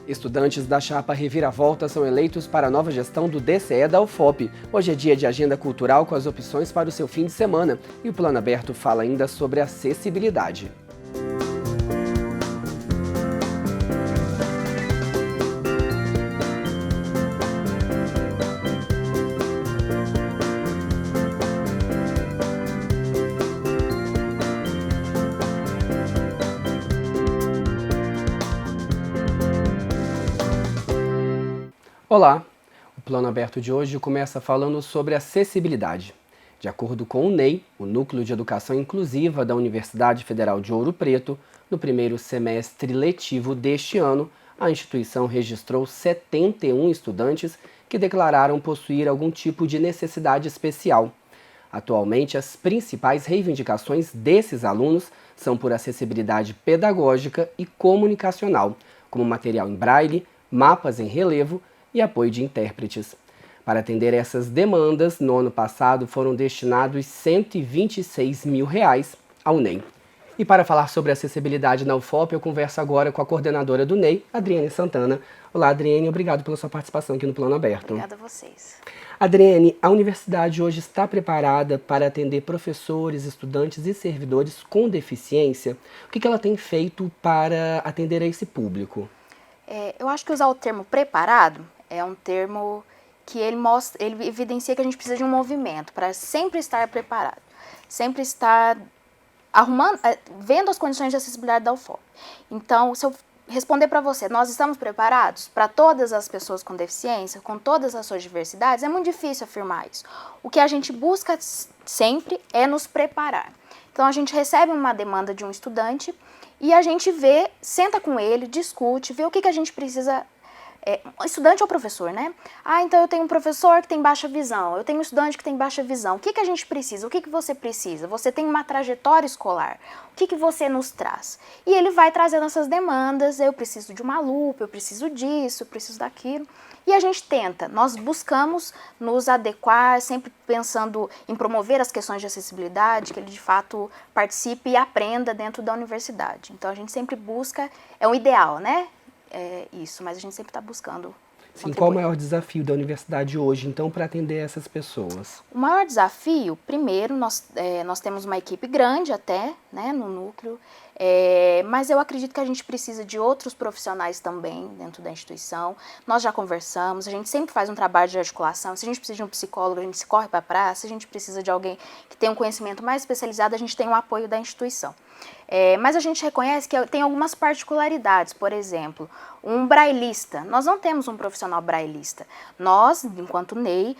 Estudantes da chapa Reviravolta são eleitos para a nova gestão do DCE da UFOP. Hoje é dia de agenda cultural com as opções para o seu fim de semana. E o Plano Aberto fala ainda sobre acessibilidade. Olá! O Plano Aberto de hoje começa falando sobre acessibilidade. De acordo com o NEI, o Núcleo de Educação Inclusiva da Universidade Federal de Ouro Preto, no primeiro semestre letivo deste ano, a instituição registrou 71 estudantes que declararam possuir algum tipo de necessidade especial. Atualmente, as principais reivindicações desses alunos são por acessibilidade pedagógica e comunicacional, como material em braille, mapas em relevo e apoio de intérpretes. Para atender essas demandas, no ano passado foram destinados R$126 mil ao NEI. E para falar sobre acessibilidade na UFOP, eu converso agora com a coordenadora do NEI, Adriane Santana. Olá, Adriane, obrigado pela sua participação aqui no Plano Aberto. Obrigada a vocês. Adriane, a universidade hoje está preparada para atender professores, estudantes e servidores com deficiência? O que ela tem feito para atender a esse público? Eu acho que usar o termo preparado é um termo que ele evidencia que a gente precisa de um movimento para sempre estar preparado, sempre estar vendo as condições de acessibilidade da UFOP. Então, se eu responder para você, nós estamos preparados para todas as pessoas com deficiência, com todas as suas diversidades, é muito difícil afirmar isso. O que a gente busca sempre é nos preparar. Então, a gente recebe uma demanda de um estudante e a gente senta com ele, discute, vê o que a gente precisa. Estudante ou professor, né? Então eu tenho um professor que tem baixa visão, eu tenho um estudante que tem baixa visão. O que a gente precisa? O que você precisa? Você tem uma trajetória escolar. O que você nos traz? E ele vai trazendo essas demandas. Eu preciso de uma lupa, eu preciso disso, eu preciso daquilo. E a gente nós buscamos nos adequar, sempre pensando em promover as questões de acessibilidade, que ele de fato participe e aprenda dentro da universidade. Então a gente sempre busca, é um ideal, né? Isso, mas a gente sempre está buscando. Sim, qual o maior desafio da universidade hoje, então, para atender essas pessoas? O maior desafio, primeiro, nós temos uma equipe grande até, né, no núcleo, mas eu acredito que a gente precisa de outros profissionais também dentro da instituição. Nós já conversamos, a gente sempre faz um trabalho de articulação. Se a gente precisa de um psicólogo, a gente se corre para a praça. Se a gente precisa de alguém que tenha um conhecimento mais especializado, a gente tem o apoio da instituição. Mas a gente reconhece que tem algumas particularidades, por exemplo, um brailista. Nós não temos um profissional brailista. Nós, enquanto NEI,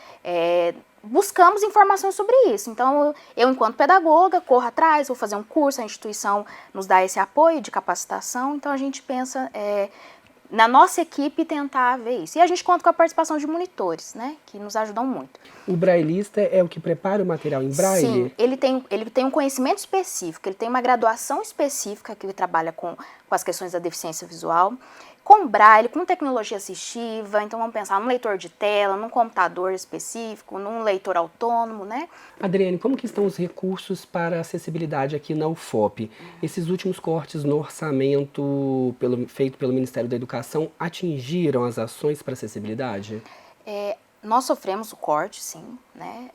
buscamos informações sobre isso. Então, eu, enquanto pedagoga, corro atrás, vou fazer um curso, a instituição nos dá esse apoio de capacitação. Então, a gente pensa na nossa equipe tentar ver isso. E a gente conta com a participação de monitores, né, que nos ajudam muito. O brailista é o que prepara o material em braille? Sim, ele tem um conhecimento específico, ele tem uma graduação específica que ele trabalha com as questões da deficiência visual, com braille, com tecnologia assistiva. Então vamos pensar num leitor de tela, num computador específico, num leitor autônomo, né? Adriane, como que estão os recursos para acessibilidade aqui na UFOP? Esses últimos cortes no orçamento feito pelo Ministério da Educação atingiram as ações para acessibilidade? Nós sofremos o corte, sim, né?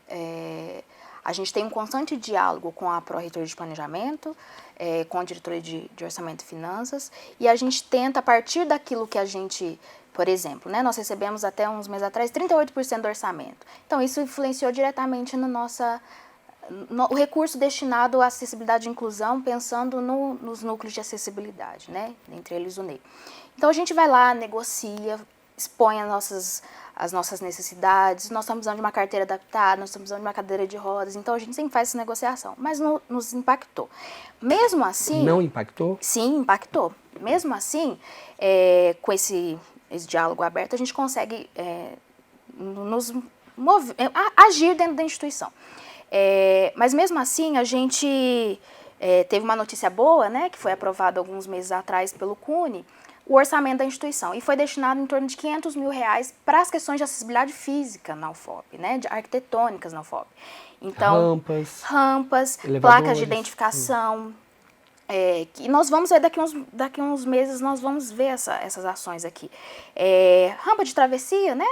A gente tem um constante diálogo com a Pró-Reitoria de Planejamento, com a Diretoria de Orçamento e Finanças, e a gente tenta, a partir daquilo que a gente, por exemplo, né, nós recebemos até uns meses atrás 38% do orçamento. Então, isso influenciou diretamente o recurso destinado à acessibilidade e inclusão, pensando nos núcleos de acessibilidade, né, entre eles o NEI. Então, a gente vai lá, negocia, expõe as nossas necessidades, nós estamos precisando de uma carteira adaptada, nós estamos precisando de uma cadeira de rodas, então a gente sempre faz essa negociação, mas nos impactou. Mesmo assim... Não impactou? Sim, impactou. Mesmo assim, com esse diálogo aberto, a gente consegue agir dentro da instituição. Mas mesmo assim, a gente teve uma notícia boa, né, que foi aprovada alguns meses atrás pelo CUNE, o orçamento da instituição, e foi destinado em torno de R$500 mil para as questões de acessibilidade física na UFOP, né, de arquitetônicas na UFOP. Então, rampas, placas de identificação, que nós vamos ver daqui uns meses, nós vamos ver essas ações aqui. Rampa de travessia, né,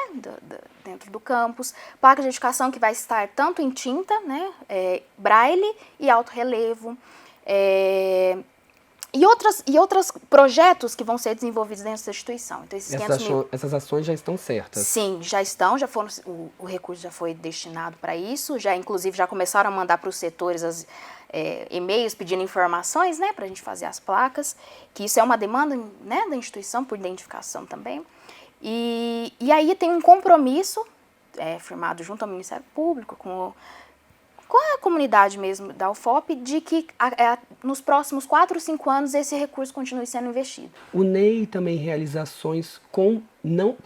dentro do campus, placa de educação que vai estar tanto em tinta, né, braille e alto relevo, e outros projetos que vão ser desenvolvidos dentro dessa instituição. Então, essas ações já estão certas? Sim, já estão, o recurso já foi destinado para isso, inclusive já começaram a mandar para os setores e-mails pedindo informações, né, para a gente fazer as placas, que isso é uma demanda, né, da instituição por identificação também. E aí tem um compromisso firmado junto ao Ministério Público, com a comunidade mesmo da UFOP, de que nos próximos 4 ou 5 anos esse recurso continue sendo investido. O NEI também realiza ações com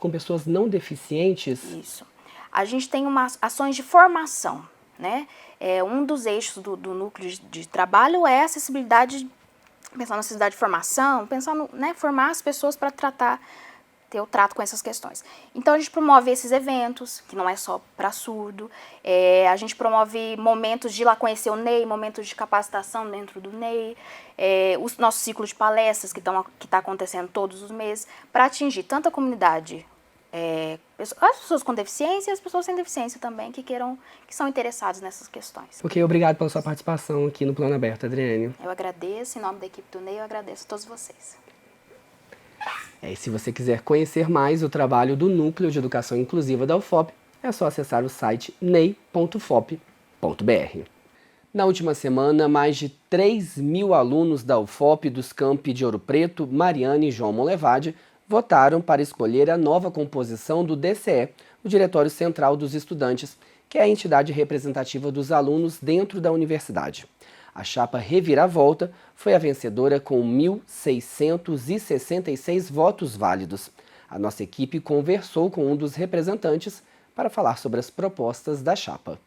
pessoas não deficientes? Isso. A gente tem ações de formação, né? Um dos eixos do núcleo de trabalho é a acessibilidade, pensar na necessidade de formação, pensar formar as pessoas para ter o trato com essas questões. Então, a gente promove esses eventos, que não é só para surdo, a gente promove momentos de ir lá conhecer o NEI, momentos de capacitação dentro do NEI, o nosso ciclo de palestras que está acontecendo todos os meses, para atingir tanto a comunidade, as pessoas com deficiência e as pessoas sem deficiência também, que são interessadas nessas questões. Ok, obrigado pela sua participação aqui no Plano Aberto, Adriane. Eu agradeço, em nome da equipe do NEI, eu agradeço a todos vocês. E se você quiser conhecer mais o trabalho do Núcleo de Educação Inclusiva da UFOP, é só acessar o site nei.fop.br. Na última semana, mais de 3.000 alunos da UFOP dos campi de Ouro Preto, Mariana e João Monlevade votaram para escolher a nova composição do DCE, o Diretório Central dos Estudantes, que é a entidade representativa dos alunos dentro da universidade. A chapa Reviravolta foi a vencedora com 1.666 votos válidos. A nossa equipe conversou com um dos representantes para falar sobre as propostas da chapa.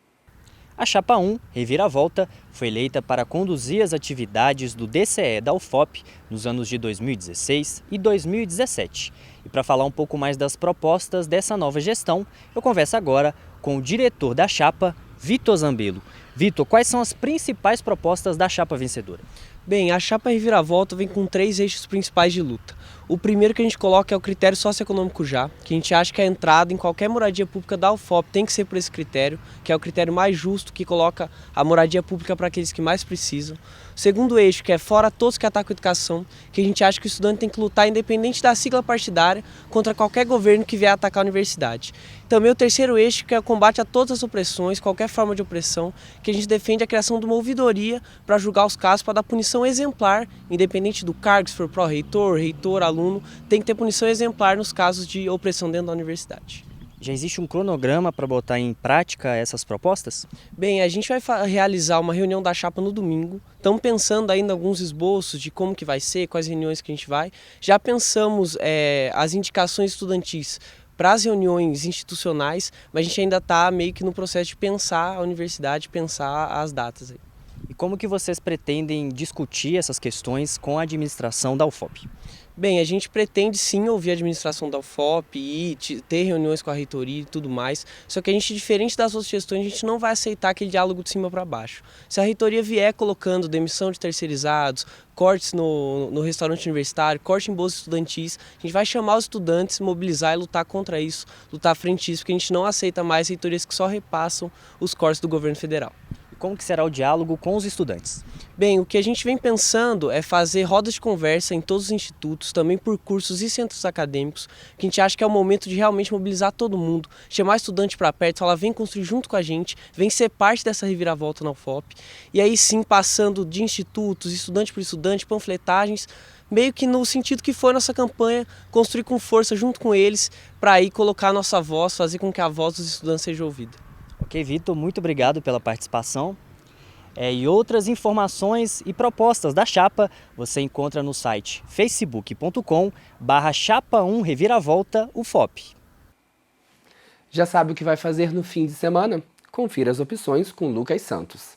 A Chapa 1, Reviravolta, foi eleita para conduzir as atividades do DCE da UFOP nos anos de 2016 e 2017. E para falar um pouco mais das propostas dessa nova gestão, eu converso agora com o diretor da chapa, Vitor Zambello. Vitor, quais são as principais propostas da chapa vencedora? Bem, a chapa Reviravolta vem com 3 eixos principais de luta. O primeiro que a gente coloca é o critério socioeconômico já, que a gente acha que a entrada em qualquer moradia pública da UFOP tem que ser por esse critério, que é o critério mais justo, que coloca a moradia pública para aqueles que mais precisam. O segundo eixo, que é fora todos que atacam a educação, que a gente acha que o estudante tem que lutar independente da sigla partidária contra qualquer governo que vier atacar a universidade. Também o terceiro eixo, que é o combate a todas as opressões, qualquer forma de opressão, que a gente defende a criação de uma ouvidoria para julgar os casos, para dar punição exemplar, independente do cargo, se for pró-reitor, reitor, aluno, tem que ter punição exemplar nos casos de opressão dentro da universidade. Já existe um cronograma para botar em prática essas propostas? Bem, a gente vai realizar uma reunião da chapa no domingo. Estamos pensando ainda alguns esboços de como que vai ser, quais reuniões que a gente vai. Já pensamos as indicações estudantis para as reuniões institucionais, mas a gente ainda está meio que no processo de pensar a universidade, pensar as datas aí. E como que vocês pretendem discutir essas questões com a administração da UFOP? Bem, a gente pretende sim ouvir a administração da UFOP e ter reuniões com a reitoria e tudo mais, só que a gente, diferente das outras gestões, a gente não vai aceitar aquele diálogo de cima para baixo. Se a reitoria vier colocando demissão de terceirizados, cortes no restaurante universitário, corte em bolsas estudantis, a gente vai chamar os estudantes, mobilizar e lutar contra isso, lutar frente a isso, porque a gente não aceita mais reitorias que só repassam os cortes do governo federal. Como que será o diálogo com os estudantes? Bem, o que a gente vem pensando é fazer rodas de conversa em todos os institutos, também por cursos e centros acadêmicos, que a gente acha que é o momento de realmente mobilizar todo mundo, chamar estudante para perto, falar vem construir junto com a gente, vem ser parte dessa reviravolta na UFOP, e aí sim passando de institutos, estudante por estudante, panfletagens, meio que no sentido que foi nossa campanha, construir com força junto com eles, para aí colocar a nossa voz, fazer com que a voz dos estudantes seja ouvida. Ok, Vitor, muito obrigado pela participação. E outras informações e propostas da chapa você encontra no site facebook.com/chapa1 Reviravolta UFOP. Já sabe o que vai fazer no fim de semana? Confira as opções com Lucas Santos.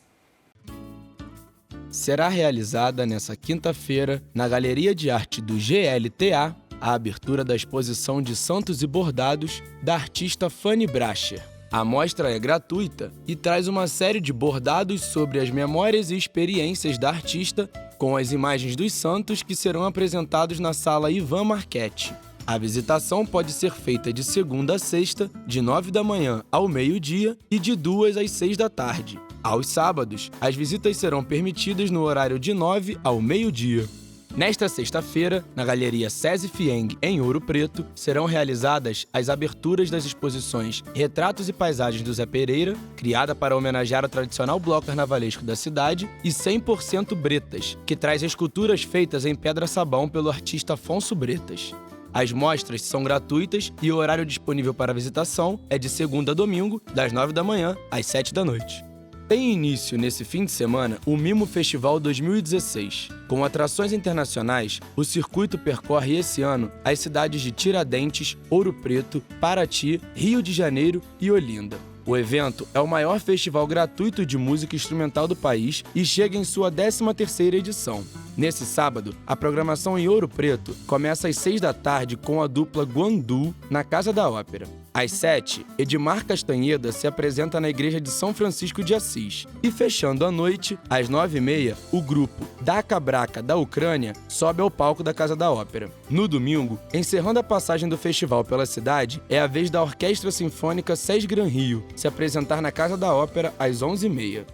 Será realizada nesta quinta-feira, na Galeria de Arte do GLTA, a abertura da exposição de Santos e Bordados da artista Fanny Bracher. A mostra é gratuita e traz uma série de bordados sobre as memórias e experiências da artista, com as imagens dos santos que serão apresentados na sala Ivan Marchetti. A visitação pode ser feita de segunda a sexta, de 9 da manhã ao meio-dia e de 2 às 6 da tarde. Aos sábados, as visitas serão permitidas no horário de 9 ao meio-dia. Nesta sexta-feira, na Galeria SESI Fieng, em Ouro Preto, serão realizadas as aberturas das exposições Retratos e Paisagens do Zé Pereira, criada para homenagear o tradicional bloco carnavalesco da cidade, e 100% Bretas, que traz esculturas feitas em pedra-sabão pelo artista Afonso Bretas. As mostras são gratuitas e o horário disponível para visitação é de segunda a domingo, das 9 da manhã às 7 da noite. Tem início nesse fim de semana o Mimo Festival 2016. Com atrações internacionais, o circuito percorre esse ano as cidades de Tiradentes, Ouro Preto, Paraty, Rio de Janeiro e Olinda. O evento é o maior festival gratuito de música instrumental do país e chega em sua 13ª edição. Nesse sábado, a programação em Ouro Preto começa às 6 da tarde com a dupla Guandu na Casa da Ópera. Às 7, Edmar Castanheda se apresenta na Igreja de São Francisco de Assis. E fechando a noite, às 9h30, o grupo Daka Braka da Ucrânia sobe ao palco da Casa da Ópera. No domingo, encerrando a passagem do festival pela cidade, é a vez da Orquestra Sinfônica SES Gran Rio se apresentar na Casa da Ópera às 11h30.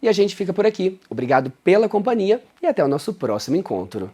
E a gente fica por aqui. Obrigado pela companhia e até o nosso próximo encontro.